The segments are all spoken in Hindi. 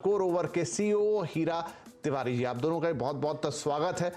कोर ओवर के सीईओ हीरा तिवारी जी, आप दोनों का बहुत बहुत स्वागत है।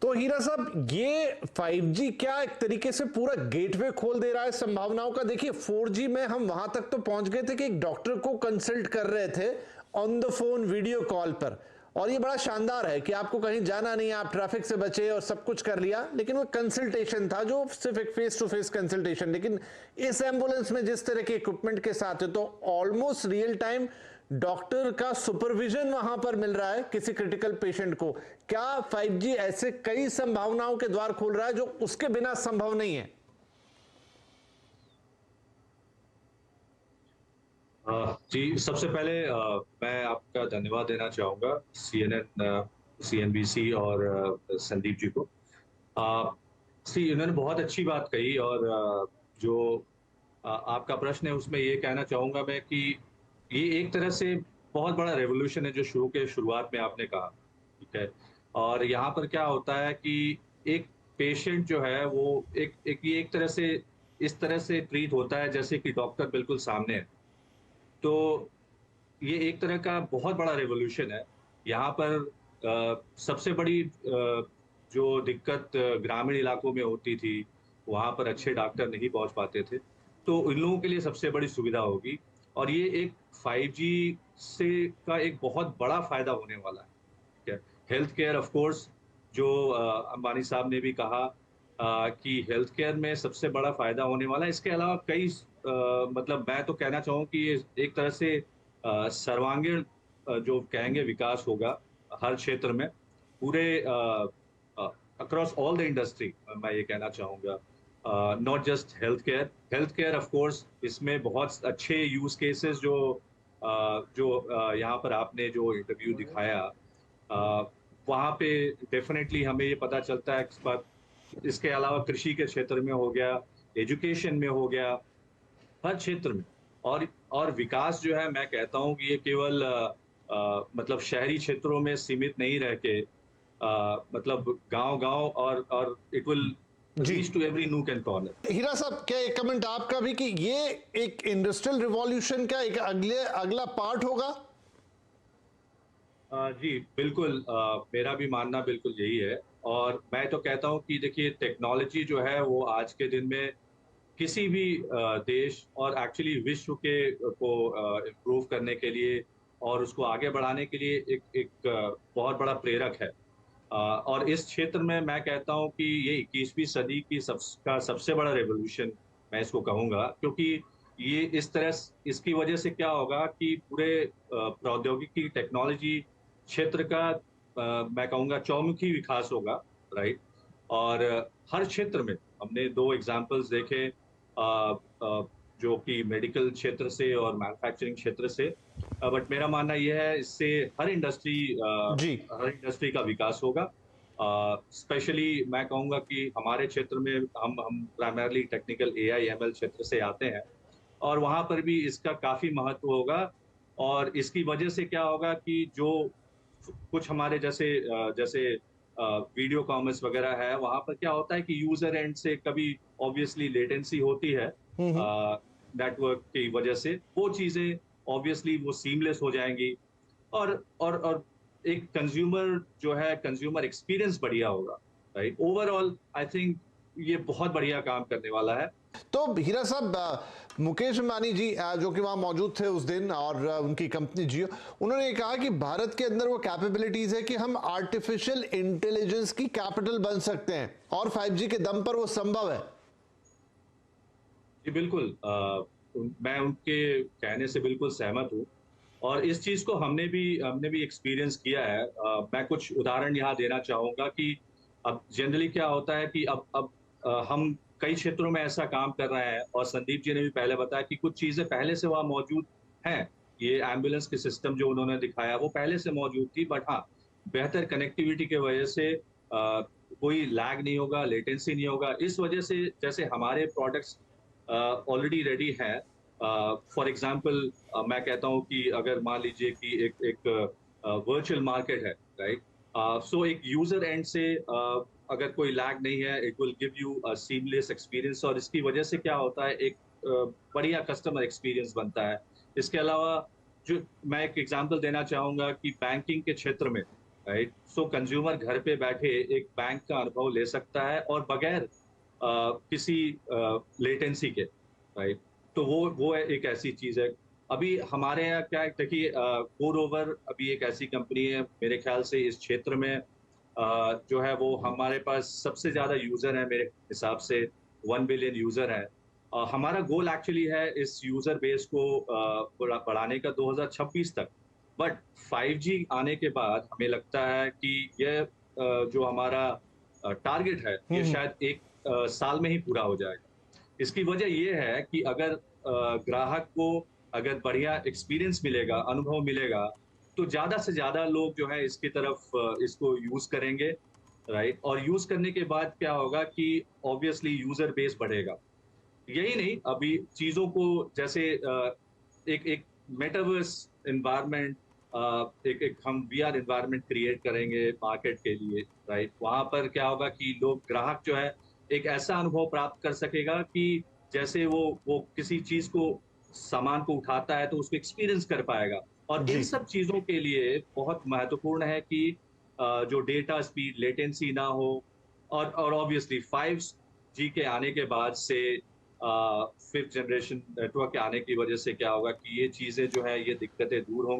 तो हीरा साहब, ये 5G क्या एक तरीके से पूरा गेटवे खोल दे रहा है संभावनाओं का। देखिए 4G में हम वहां तक तो पहुंच गए थे कि एक डॉक्टर को कंसल्ट कर रहे थे on the phone video call पर, और ये बड़ा शानदार है कि आपको कहीं जाना नहीं, आप ट्रैफिक से बचे और सब कुछ कर लिया, लेकिन वो कंसल्टेशन था जो सिर्फ एक फेस टू फेस कंसल्टेशन। लेकिन इस एम्बुलेंस में जिस तरह के इक्विपमेंट के साथ है, तो ऑलमोस्ट रियल टाइम डॉक्टर का सुपरविजन वहां पर मिल रहा है किसी क्रिटिकल पेशेंट को। क्या 5G ऐसे कई संभावनाओं के द्वार खोल रहा है जो उसके बिना संभव नहीं है? जी, सबसे पहले मैं आपका धन्यवाद देना चाहूँगा CNN, CNBC और संदीप जी को। इन्होंने बहुत अच्छी बात कही, और जो आपका प्रश्न है उसमें ये कहना चाहूँगा मैं कि ये एक तरह से बहुत बड़ा रेवोल्यूशन है जो शुरुआत में आपने कहा, ठीक है? और यहाँ पर क्या होता है कि एक पेशेंट जो है वो एक तरह से इस तरह से ट्रीट होता है जैसे कि डॉक्टर बिल्कुल सामने है। तो ये एक तरह का बहुत बड़ा रिवॉल्यूशन है। यहाँ पर सबसे बड़ी जो दिक्कत ग्रामीण इलाकों में होती थी, वहाँ पर अच्छे डॉक्टर नहीं पहुँच पाते थे। तो इन लोगों के लिए सबसे बड़ी सुविधा होगी, और ये एक 5G से का एक बहुत बड़ा फ़ायदा होने वाला है, ठीक है? हेल्थ केयर ऑफ़ कोर्स, जो अंबानी साहब ने भी कहा कि हेल्थ केयर में सबसे बड़ा फ़ायदा होने वाला है। इसके अलावा कई मतलब मैं तो कहना चाहूँ कि ये एक तरह से सर्वांगीण जो कहेंगे विकास होगा हर क्षेत्र में, पूरे अक्रॉस ऑल द इंडस्ट्री, मैं ये कहना चाहूँगा। Not just health care of course, इसमें बहुत अच्छे यूज़ केसेस जो यहाँ पर आपने जो इंटरव्यू दिखाया, वहाँ पे डेफ़िनेटली हमें ये पता चलता है इस बात। इसके अलावा कृषि के क्षेत्र में हो गया, एजुकेशन में हो गया, हर क्षेत्र में। और विकास जो है, मैं कहता हूँ कि ये केवल मतलब शहरी क्षेत्रों में सीमित नहीं रह के मतलब गाँव-गाँव, और इट विल जी, reach to every nook and corner. Heera साहब, क्या एक कमेंट आपका भी कि ये एक इंडस्ट्रियल रिवॉल्यूशन का एक अगला पार्ट होगा? जी, बिल्कुल, मेरा भी मानना बिल्कुल यही है, और मैं तो कहता हूँ कि देखिए टेक्नोलॉजी जो है वो आज के दिन में किसी भी देश और एक्चुअली विश्व के को इम्प्रूव करने के लिए और उसको आगे बढ़ाने के लिए एक एक बहुत बड़ा प्रेरक है। और इस क्षेत्र में मैं कहता हूँ कि ये 21वीं सदी की सबसे बड़ा रिवॉल्यूशन मैं इसको कहूँगा, क्योंकि ये इस तरह इसकी वजह से क्या होगा कि पूरे प्रौद्योगिकी टेक्नोलॉजी क्षेत्र का मैं कहूँगा चौमुखी विकास होगा, राइट? और हर क्षेत्र में हमने 2 एग्ज़ाम्पल्स देखे, जो कि मेडिकल क्षेत्र से और मैन्युफैक्चरिंग क्षेत्र से। बट मेरा मानना ये है, इससे जी, हर इंडस्ट्री का विकास होगा। स्पेशली मैं कहूँगा कि हमारे क्षेत्र में हम प्राइमरीली टेक्निकल एआई एमएल क्षेत्र से आते हैं, और वहाँ पर भी इसका काफ़ी महत्व होगा। और इसकी वजह से क्या होगा कि जो कुछ हमारे जैसे वीडियो कॉमर्स वगैरह है, वहाँ पर क्या होता है कि यूज़र एंड से कभी ऑब्वियसली लेटेंसी होती है नेटवर्क की वजह से। वो चीज़ें ऑब्वियसली वो सीमलेस हो जाएँगी, और एक कंज़्यूमर जो है, कंज़्यूमर एक्सपीरियंस बढ़िया होगा, राइट? ओवरऑल आई थिंक ये बहुत बढ़िया काम करने वाला है। तो हीरा साहब, मुकेश अंबानी जी जो कि वहां मौजूद थे उस दिन, और उनकी कंपनी जियो, उन्होंने ये कहा कि भारत के अंदर वो कैपेबिलिटीज है कि हम आर्टिफिशियल इंटेलिजेंस की कैपिटल बन सकते हैं, और 5G के दम पर वो संभव है। जी, बिल्कुल, मैं उनके कहने से बिल्कुल सहमत हूँ, और इस चीज़ को हमने भी एक्सपीरियंस किया है। मैं कुछ उदाहरण यहाँ देना चाहूँगा कि अब जनरली क्या होता है कि अब हम कई क्षेत्रों में ऐसा काम कर रहे हैं, और संदीप जी ने भी पहले बताया कि कुछ चीज़ें पहले से वहाँ मौजूद हैं। ये एम्बुलेंस के सिस्टम जो उन्होंने दिखाया वो पहले से मौजूद थी, बट हाँ, बेहतर कनेक्टिविटी की वजह से कोई लैग नहीं होगा, लेटेंसी नहीं होगा। इस वजह से जैसे हमारे प्रोडक्ट्स ऑलरेडी रेडी है। फॉर एग्जांपल, मैं कहता हूँ कि अगर मान लीजिए कि एक एक वर्चुअल मार्केट है, राइट? सो एक यूजर एंड से अगर कोई लैग नहीं है, it will give you a seamless experience, और इसकी वजह से क्या होता है, एक बढ़िया कस्टमर एक्सपीरियंस बनता है। इसके अलावा जो मैं एक एग्जांपल देना चाहूँगा कि बैंकिंग के क्षेत्र में, राइट? सो कंज्यूमर घर पे बैठे एक बैंक का अनुभव ले सकता है और बगैर किसी लेटेंसी के, राइट? तो वो एक ऐसी चीज़ है। अभी हमारे यहाँ क्या है, देखिए मोर ओवर अभी एक ऐसी कंपनी है मेरे ख्याल से इस क्षेत्र में जो है वो हमारे पास सबसे ज़्यादा यूज़र है मेरे हिसाब से 1 बिलियन यूज़र हैं। हमारा गोल एक्चुअली है इस यूज़र बेस को बढ़ाने का 2026 तक। बट 5G आने के बाद हमें लगता है कि ये जो हमारा टारगेट है, ये शायद 1 साल में ही पूरा हो जाएगा। इसकी वजह ये है कि अगर ग्राहक को अगर बढ़िया एक्सपीरियंस मिलेगा, अनुभव मिलेगा, तो ज़्यादा से ज़्यादा लोग जो है इसकी तरफ इसको यूज़ करेंगे, राइट? और यूज़ करने के बाद क्या होगा कि ऑब्वियसली यूज़र बेस बढ़ेगा। यही नहीं, अभी चीज़ों को जैसे एक एक मेटावर्स एनवायरनमेंट एक एक हम वीआर एनवायरनमेंट क्रिएट करेंगे मार्केट के लिए, राइट? वहाँ पर क्या होगा कि लोग ग्राहक जो है, एक ऐसा अनुभव प्राप्त कर सकेगा कि जैसे वो किसी चीज़ को सामान को उठाता है, तो उसको एक्सपीरियंस कर पाएगा। और इन जी। सब चीज़ों के लिए बहुत महत्वपूर्ण है कि जो डेटा स्पीड, लेटेंसी ना हो और ऑब्वियसली 5G के आने के बाद से 5th जनरेशन नेटवर्क के आने की वजह से क्या होगा कि ये चीज़ें जो है, ये दिक्कतें दूर होंगी।